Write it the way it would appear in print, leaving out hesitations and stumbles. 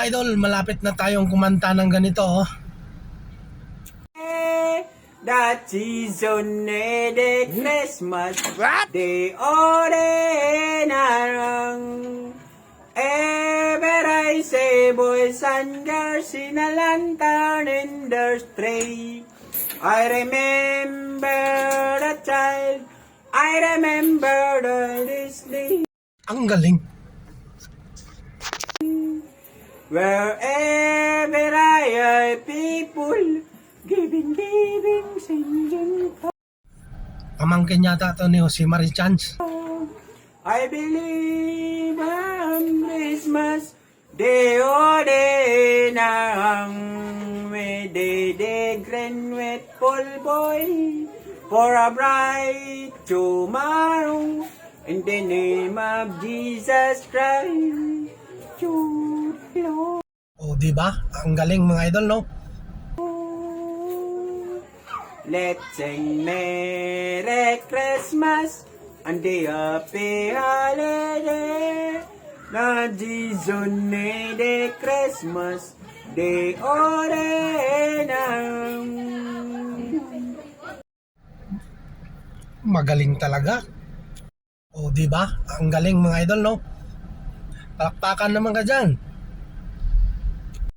idol, malapit na tayong kumanta ng ganito, oh. That season de Christmas de orenarang ever I say boys and girls in a lantern in the street. I remember the child, I remember the Disney. Ang galing. Wherever I people giving, singing. Pamangkin yata to ni Jose Marichans. I believe on Christmas Day o day nang may day grand with full boy for a bright tomorrow in the name of Jesus Christ. Lord. O, di ba? Ang galing mga idol, no? Let's sing Merry Christmas and the Happy Holiday. Na Jesus de Christmas de orenang. Magaling talaga. O, di ba? Ang galing mga idol, no? Palakpakan naman ka dyan.